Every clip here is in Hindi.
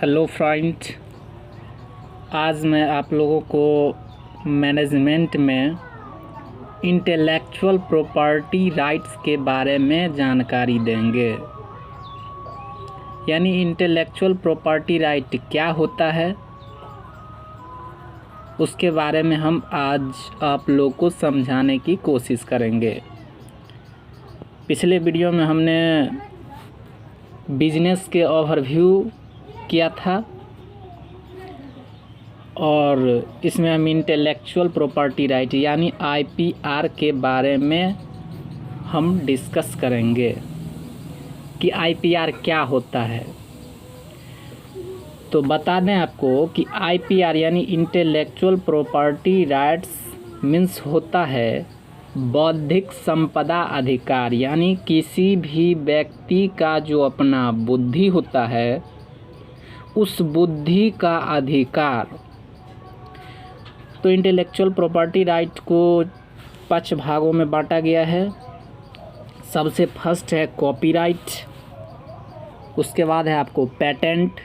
हेलो फ्रेंड्स, आज मैं आप लोगों को मैनेजमेंट में इंटेलेक्चुअल प्रॉपर्टी राइट्स के बारे में जानकारी देंगे। यानी इंटेलेक्चुअल प्रॉपर्टी राइट क्या होता है, उसके बारे में हम आज आप लोग को समझाने की कोशिश करेंगे। पिछले वीडियो में हमने बिजनेस के ओवरव्यू किया था और इसमें हम इंटेलेक्चुअल प्रॉपर्टी राइट यानी आईपीआर के बारे में हम डिस्कस करेंगे कि आईपीआर क्या होता है। तो बता दें आपको कि आईपीआर यानी इंटेलेक्चुअल प्रॉपर्टी राइट्स मीन्स होता है बौद्धिक संपदा अधिकार, यानी किसी भी व्यक्ति का जो अपना बुद्धि होता है उस बुद्धि का अधिकार। तो इंटेलेक्चुअल प्रॉपर्टी राइट को 5 भागों में बांटा गया है। सबसे फर्स्ट है कॉपीराइट, उसके बाद है आपको पेटेंट,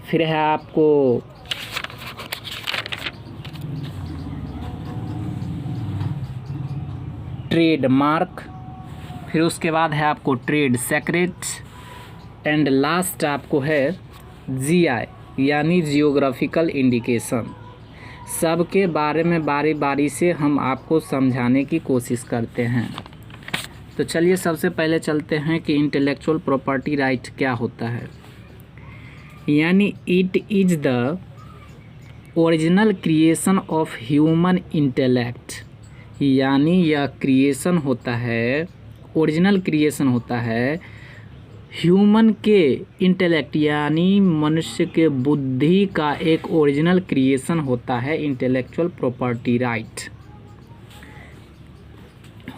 फिर है आपको ट्रेडमार्क, फिर उसके बाद है आपको ट्रेड सीक्रेट एंड लास्ट आपको है जीआई यानी जियोग्राफिकल इंडिकेशन। सब के बारे में बारी बारी से हम आपको समझाने की कोशिश करते हैं। तो चलिए सबसे पहले चलते हैं कि इंटेलेक्चुअल प्रॉपर्टी राइट क्या होता है। यानी it is the original creation of human intellect, यानी यह क्रिएशन होता है, ओरिजिनल क्रिएशन होता है ह्यूमन के इंटेलेक्ट यानी मनुष्य के बुद्धि का एक ओरिजिनल क्रिएशन होता है इंटेलेक्चुअल प्रॉपर्टी राइट।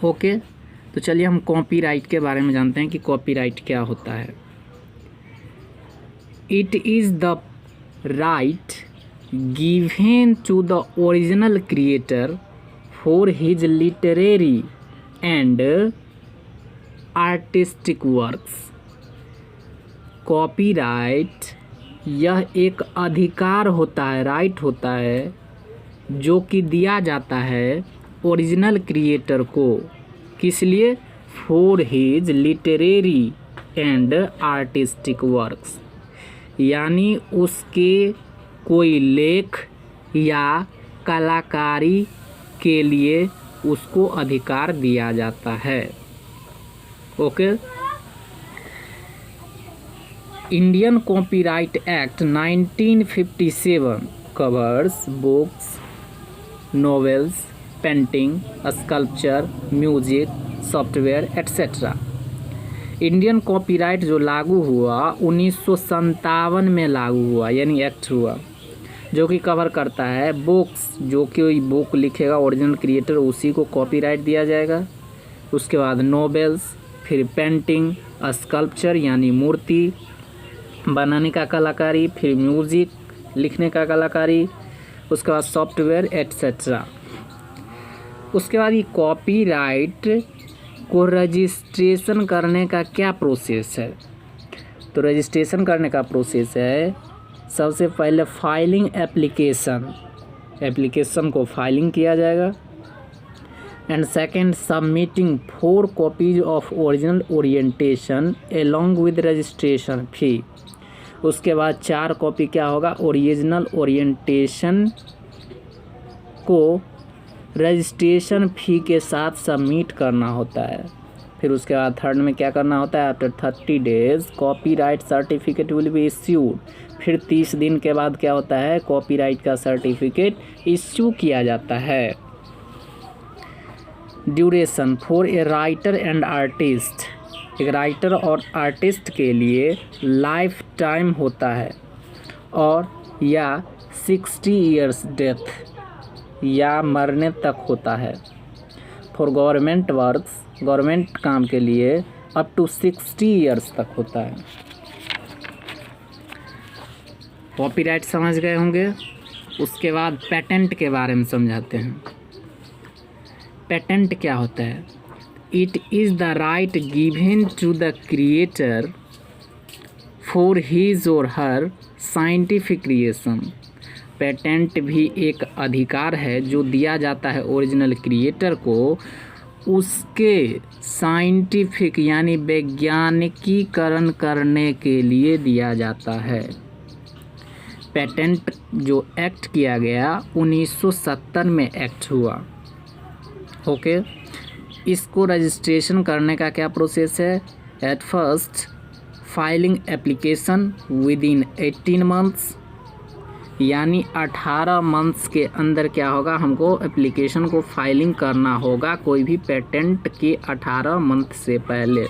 ओके, तो चलिए हम कॉपीराइट के बारे में जानते हैं कि कॉपीराइट क्या होता है। It is the right given to the original creator for his literary and artistic works. Copyright यह एक अधिकार होता है, राइट होता है, जो कि दिया जाता है ओरिजिनल क्रिएटर को। किस लिए? For his literary and artistic works, यानी उसके कोई लेख या कलाकारी के लिए उसको अधिकार दिया जाता है। Okay, Indian copyright act 1957 covers books, novels, painting, sculpture, music, software etcetera. Indian copyright जो लागू हुआ 1957 में लागू हुआ, यानी एक्ट हुआ, जो कि कवर करता है बुक्स, जो कि बुक लिखेगा ओरिजिनल क्रिएटर उसी को कॉपीराइट दिया जाएगा। उसके बाद नॉवेल्स, फिर पेंटिंग, स्कल्पचर यानी मूर्ति बनाने का कलाकारी, फिर म्यूज़िक लिखने का कलाकारी, उसके बाद सॉफ्टवेयर एट्सेट्रा। उसके बाद ये कॉपीराइट को रजिस्ट्रेशन करने का क्या प्रोसेस है? तो रजिस्ट्रेशन करने का प्रोसेस है सबसे पहले फाइलिंग एप्लीकेशन को फाइलिंग किया जाएगा and second submitting 4 copies of original orientation along with registration fee. उसके बाद 4 कॉपी क्या होगा, ओरिजिनल ओरिएंटेशन को रजिस्ट्रेशन फ़ी के साथ सबमिट करना होता है। फिर उसके बाद थर्ड में क्या करना होता है, after 30 days copyright certificate will be issued. फिर 30 दिन के बाद क्या होता है, कॉपीराइट का सर्टिफिकेट इश्यू किया जाता है। Duration for a writer and artist, एक राइटर और आर्टिस्ट के लिए लाइफ टाइम होता है और या 60 ईयर्स डेथ या मरने तक होता है। फॉर गवर्नमेंट वर्क्स, गवर्नमेंट काम के लिए अप टू 60 ईयर्स तक होता है। कॉपीराइट समझ गए होंगे। उसके बाद पेटेंट के बारे में समझाते हैं। पेटेंट क्या होता है? It is the right given to the creator for his or her scientific creation. Patent भी एक अधिकार है जो दिया जाता है ओरिजिनल क्रिएटर को उसके साइंटिफिक यानी वैज्ञानिकीकरण करने के लिए दिया जाता है। पेटेंट जो एक्ट किया गया 1970 में एक्ट हुआ। ओके, इसको रजिस्ट्रेशन करने का क्या प्रोसेस है? At first filing application with in 18 months, यानी 18 मंथ्स के अंदर क्या होगा, हमको एप्लीकेशन को फाइलिंग करना होगा कोई भी पेटेंट के 18 मंथ से पहले।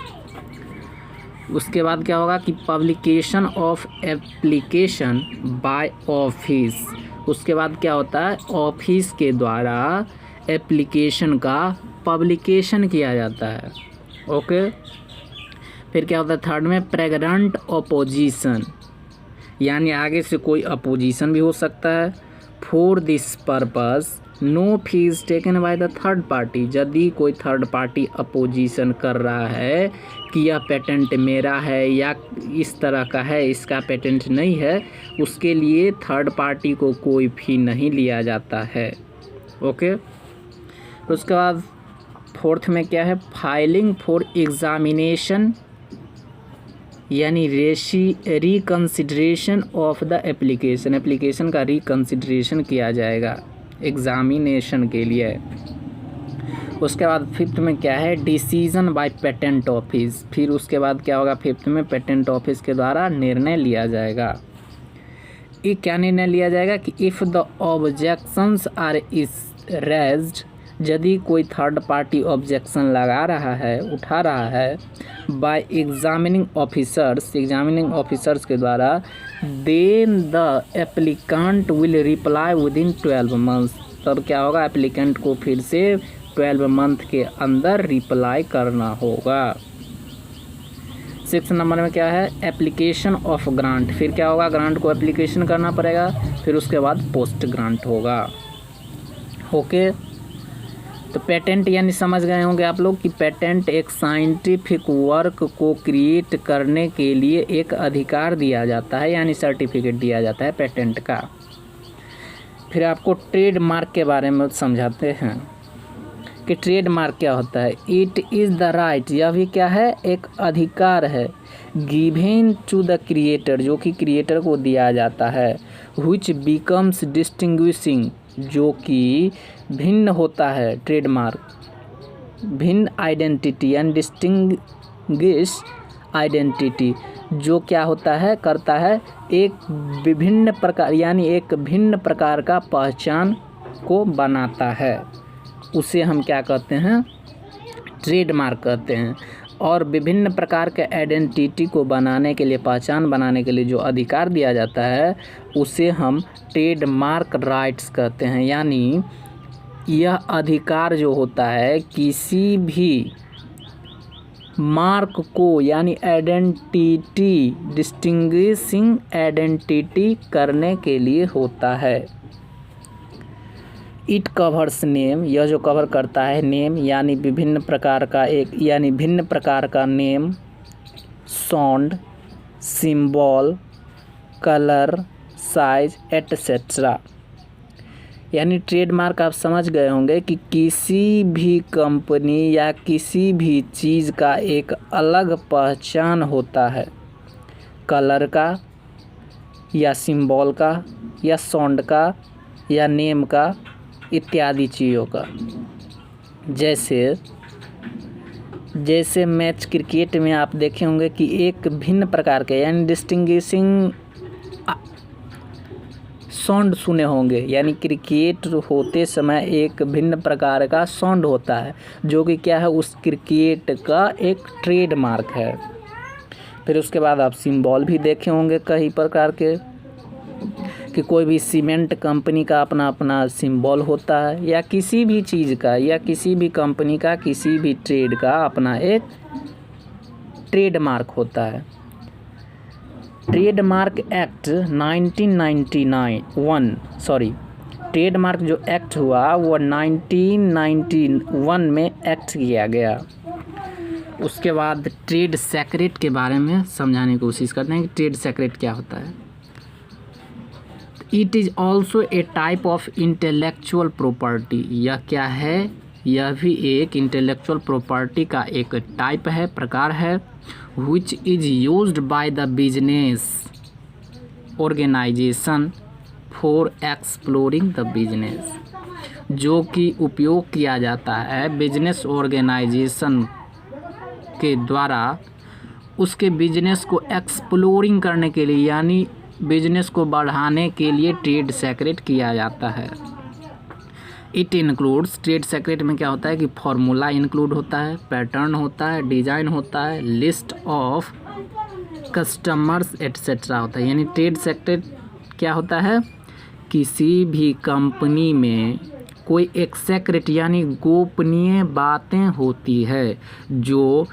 उसके बाद क्या होगा कि publication of application by office. उसके बाद क्या होता है, ऑफिस के द्वारा एप्लीकेशन का पब्लिकेशन किया जाता है। ओके, फिर क्या होता है थर्ड में प्रेग्नेंट अपोजिशन, यानी आगे से कोई अपोजिशन भी हो सकता है। For this purpose no fee taken by the third party, यदि कोई थर्ड पार्टी अपोजिशन कर रहा है कि यह पेटेंट मेरा है या इस तरह का है, इसका पेटेंट नहीं है, उसके लिए थर्ड पार्टी को कोई फी नहीं लिया जाता है। ओके, उसके बाद फोर्थ में क्या है, फाइलिंग फॉर एग्जामिनेशन, यानी reconsideration of the application, application का रिकन्सिडरेशन किया जाएगा एग्जामिनेशन के लिए। उसके बाद फिफ्थ में क्या है, डिसीजन बाय पेटेंट ऑफिस, फिर उसके बाद क्या होगा फिफ्थ में पेटेंट ऑफिस के द्वारा निर्णय लिया जाएगा। ये क्या निर्णय लिया जाएगा कि if the objections are is raised, यदि कोई थर्ड पार्टी ऑब्जेक्शन लगा रहा है, उठा रहा है बाय एग्जामिनिंग ऑफिसर्स के द्वारा, then the applicant will reply within 12 months, तब क्या होगा, एप्लीकेंट को फिर से 12 मंथ के अंदर रिप्लाई करना होगा। 6 नंबर में क्या है, एप्लीकेशन ऑफ ग्रांट, फिर क्या होगा, ग्रांट को एप्लीकेशन करना पड़ेगा, फिर उसके बाद पोस्ट ग्रांट होगा। ओके, तो पेटेंट यानी समझ गए होंगे आप लोग कि पेटेंट एक साइंटिफिक वर्क को क्रिएट करने के लिए एक अधिकार दिया जाता है, यानी सर्टिफिकेट दिया जाता है पेटेंट का। फिर आपको ट्रेडमार्क के बारे में समझाते हैं कि ट्रेडमार्क क्या होता है। इट इज़ द राइट, यह भी क्या है, एक अधिकार है, गिवन टू द क्रिएटर, जो कि क्रिएटर को दिया जाता है, व्हिच बिकम्स डिस्टिंग्विशिंग, जो कि भिन्न होता है, ट्रेडमार्क भिन्न आइडेंटिटी एंड डिस्टिंग्विश आइडेंटिटी, जो क्या होता है, करता है एक विभिन्न प्रकार, यानी एक भिन्न प्रकार का पहचान को बनाता है, उसे हम क्या कहते हैं, ट्रेडमार्क कहते हैं। और विभिन्न प्रकार के आइडेंटिटी को बनाने के लिए, पहचान बनाने के लिए जो अधिकार दिया जाता है उसे हम ट्रेडमार्क राइट्स कहते हैं। यानी यह अधिकार जो होता है किसी भी मार्क को, यानी आइडेंटिटी, डिस्टिंग्विशिंग आइडेंटिटी करने के लिए होता है। इट कवर्स नेम, यह जो कवर करता है नेम, यानी विभिन्न प्रकार का भिन्न प्रकार का name, sound, symbol, colour, size etcetera. यानी ट्रेडमार्क आप समझ गए होंगे कि किसी भी कंपनी या किसी भी चीज़ का एक अलग पहचान होता है, कलर का या सिंबल का या साउंड का या नेम का इत्यादि चीज़ों का। जैसे मैच क्रिकेट में आप देखे होंगे कि एक भिन्न प्रकार के, यानी डिस्टिंग्विशिंग साउंड सुने होंगे, यानी क्रिकेट होते समय एक भिन्न प्रकार का साउंड होता है, जो कि क्या है, उस क्रिकेट का एक ट्रेडमार्क है। फिर उसके बाद आप सिंबल भी देखे होंगे कई प्रकार के, कि कोई भी सीमेंट कंपनी का अपना अपना सिंबल होता है, या किसी भी चीज़ का या किसी भी कंपनी का किसी भी ट्रेड का अपना एक ट्रेडमार्क होता है। ट्रेडमार्क एक्ट 1991 ट्रेडमार्क जो एक्ट हुआ वो 1991 में एक्ट किया गया। उसके बाद ट्रेड सीक्रेट के बारे में समझाने की कोशिश करते हैं कि ट्रेड सीक्रेट क्या होता है। It is also a type of intellectual property. यह क्या है? यह भी एक इंटेलेक्चुअल प्रॉपर्टी का एक टाइप है, प्रकार है। Which is used by the business organisation for exploring the business, जो कि उपयोग किया जाता है बिजनेस ऑर्गेनाइजेशन के द्वारा उसके बिजनेस को एक्सप्लोरिंग करने के लिए, यानी बिजनेस को बढ़ाने के लिए ट्रेड सेक्रेट किया जाता है। इट इंक्लूड्स, ट्रेड सेक्रेट में क्या होता है कि फॉर्मूला इंक्लूड होता है, पैटर्न होता है, डिजाइन होता है, लिस्ट ऑफ कस्टमर्स एट्सेट्रा होता है। यानी ट्रेड सेक्रेट क्या होता है? किसी भी कंपनी में कोई एक सेक्रेट यानी गोपनीय बातें होती है जो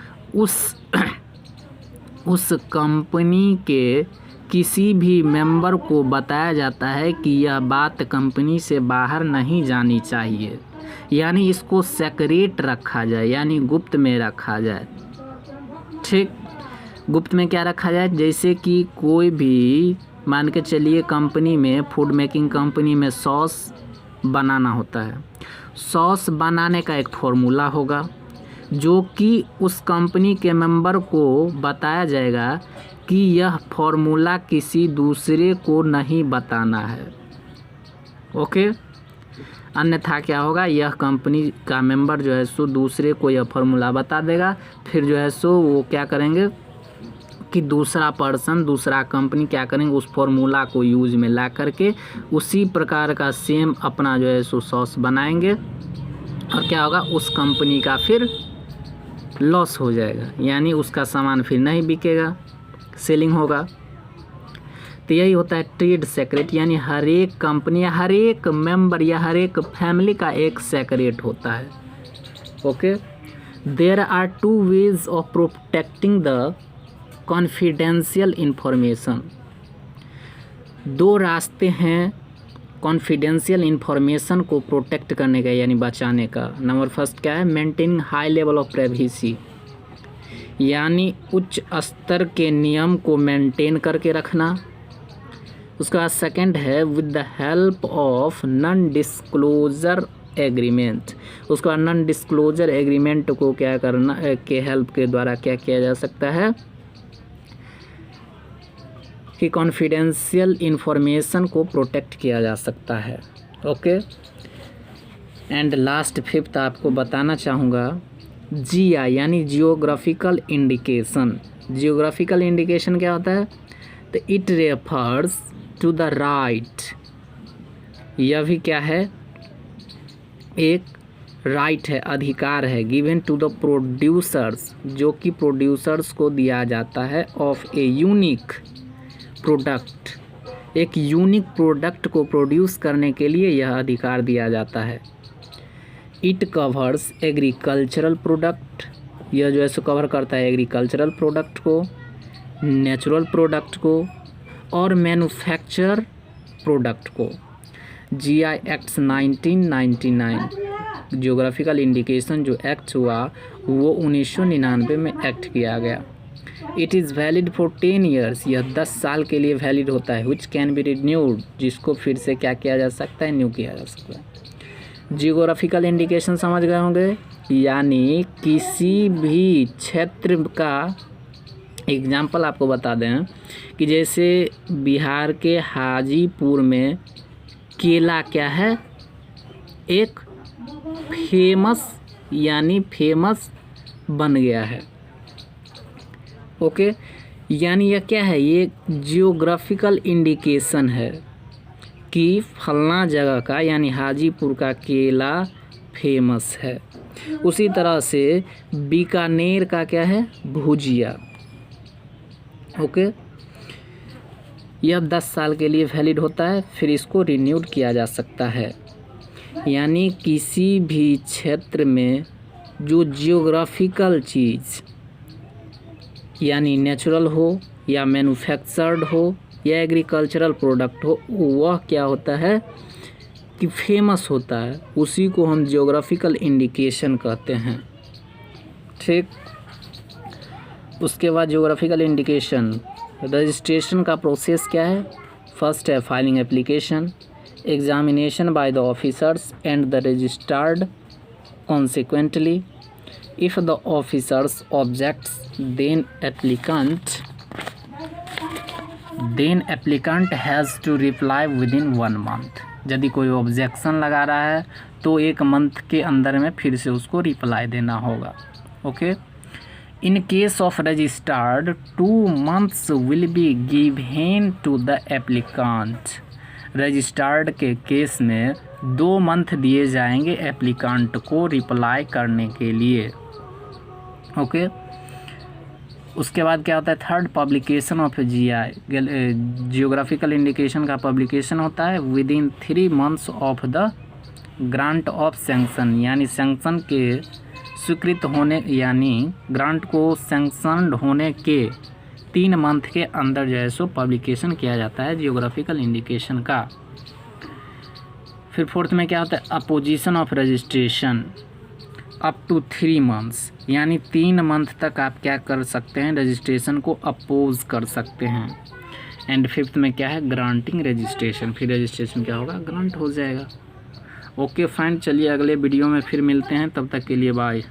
उस कंपनी के किसी भी मेंबर को बताया जाता है कि यह बात कंपनी से बाहर नहीं जानी चाहिए, यानी इसको सेक्रेट रखा जाए, यानी गुप्त में रखा जाए। ठीक, गुप्त में क्या रखा जाए? जैसे कि कोई भी, मान के चलिए कंपनी में, फूड मेकिंग कंपनी में सॉस बनाना होता है। सॉस बनाने का एक फॉर्मूला होगा जो कि उस कंपनी के मेंबर को बताया जाएगा कि यह फॉर्मूला किसी दूसरे को नहीं बताना है। ओके, अन्यथा क्या होगा? यह कंपनी का मेंबर जो है सो दूसरे को यह फॉर्मूला बता देगा, फिर जो है सो वो क्या करेंगे कि दूसरा पर्सन, दूसरा कंपनी क्या करेंगे, उस फॉर्मूला को यूज में ला करके उसी प्रकार का सेम अपना जो है सो सॉस बनाएंगे, और क्या होगा? उस कंपनी का फिर लॉस हो जाएगा, यानी उसका सामान फिर नहीं बिकेगा, सेलिंग होगा। तो यही होता है ट्रेड सेक्रेट, यानी हर एक कंपनी या हर एक मेंबर या हर एक फैमिली का एक सेक्रेट होता है। Okay, there are two ways of protecting the confidential information. दो रास्ते हैं कॉन्फिडेंशियल इंफॉर्मेशन को प्रोटेक्ट करने का, यानी बचाने का। नंबर फर्स्ट क्या है? Maintaining high level of privacy, यानी उच्च स्तर के नियम को मेंटेन करके रखना। उसका बाद सेकंड है with the help of non disclosure agreement. उसके बाद नॉन डिस्क्लोजर एग्रीमेंट को क्या करना के हेल्प के द्वारा क्या किया जा सकता है कि कॉन्फिडेंशियल इंफॉर्मेशन को प्रोटेक्ट किया जा सकता है। ओके, एंड लास्ट फिफ्थ आपको बताना चाहूँगा जीआई, यानी जियोग्राफिकल इंडिकेशन। जियोग्राफिकल इंडिकेशन क्या होता है? तो it refers to the right, यह भी क्या है? एक राइट है, अधिकार है, गिवन टू द प्रोड्यूसर्स, जो कि प्रोड्यूसर्स को दिया जाता है, ऑफ ए यूनिक प्रोडक्ट, एक यूनिक प्रोडक्ट को प्रोड्यूस करने के लिए यह अधिकार दिया जाता है। इट कवर्स एग्रीकल्चरल प्रोडक्ट, यह जो है सो कवर करता है एग्रीकल्चरल प्रोडक्ट को, नेचुरल प्रोडक्ट को और मैन्युफैक्चर प्रोडक्ट को। जीआई एक्ट 1999, जियोग्राफिकल इंडिकेशन जो एक्ट हुआ वो 1999 में एक्ट किया गया। It is valid for 10 years, यह 10 साल के लिए वैलिड होता है। विच कैन बी रिन्यूड, जिसको फिर से क्या किया जा सकता है? न्यू किया जा सकता है। जियोग्राफिकल इंडिकेशन समझ गए होंगे, यानी किसी भी क्षेत्र का एग्जाम्पल आपको बता दें कि जैसे बिहार के हाजीपुर में केला क्या है? एक फेमस, यानी फेमस बन गया है। ओके, यानी यह क्या है? ये जियोग्राफिकल इंडिकेशन है कि फलना जगह का, यानी हाजीपुर का केला फेमस है। उसी तरह से बीकानेर का क्या है? भुजिया। ओके, यह 10 साल के लिए वैलिड होता है, फिर इसको रिन्यूड किया जा सकता है। यानी किसी भी क्षेत्र में जो जियोग्राफिकल चीज़, यानी नेचुरल हो या मैन्युफैक्चर्ड हो या एग्रीकल्चरल प्रोडक्ट हो, वह क्या होता है कि फेमस होता है, उसी को हम जियोग्राफिकल इंडिकेशन कहते हैं। ठीक, उसके बाद जियोग्राफिकल इंडिकेशन रजिस्ट्रेशन का प्रोसेस क्या है? फर्स्ट है filing application, examination by the officers and the registered consequently, if the officers objects then applicant has to reply within 1 month. यदि कोई ऑब्जेक्शन लगा रहा है तो 1 मंथ के अंदर में फिर से उसको रिप्लाई देना होगा। Okay, in case of registered 2 months will be given to the applicant. Registered के केस में 2 मंथ दिए जाएंगे एप्लीकेंट को रिप्लाई करने के लिए। ओके, उसके बाद क्या होता है, third publication of GI, geographical indication का पब्लिकेशन होता है with in 3 months of the grant of sanction, यानी सैंक्शन के स्वीकृत होने, यानी ग्रांट को सैंक्शनड होने के 3 मंथ के अंदर जो है सो पब्लिकेशन किया जाता है जियोग्राफिकल इंडिकेशन का। फिर फोर्थ में क्या होता है, opposition of registration up to 3 months, यानी 3 मंथ तक आप क्या कर सकते हैं, रजिस्ट्रेशन को अपोज कर सकते हैं। एंड फिफ्थ में क्या है, ग्रांटिंग रजिस्ट्रेशन, फिर रजिस्ट्रेशन क्या होगा, ग्रांट हो जाएगा। ओके फ्रेंड, चलिए अगले वीडियो में फिर मिलते हैं, तब तक के लिए बाय।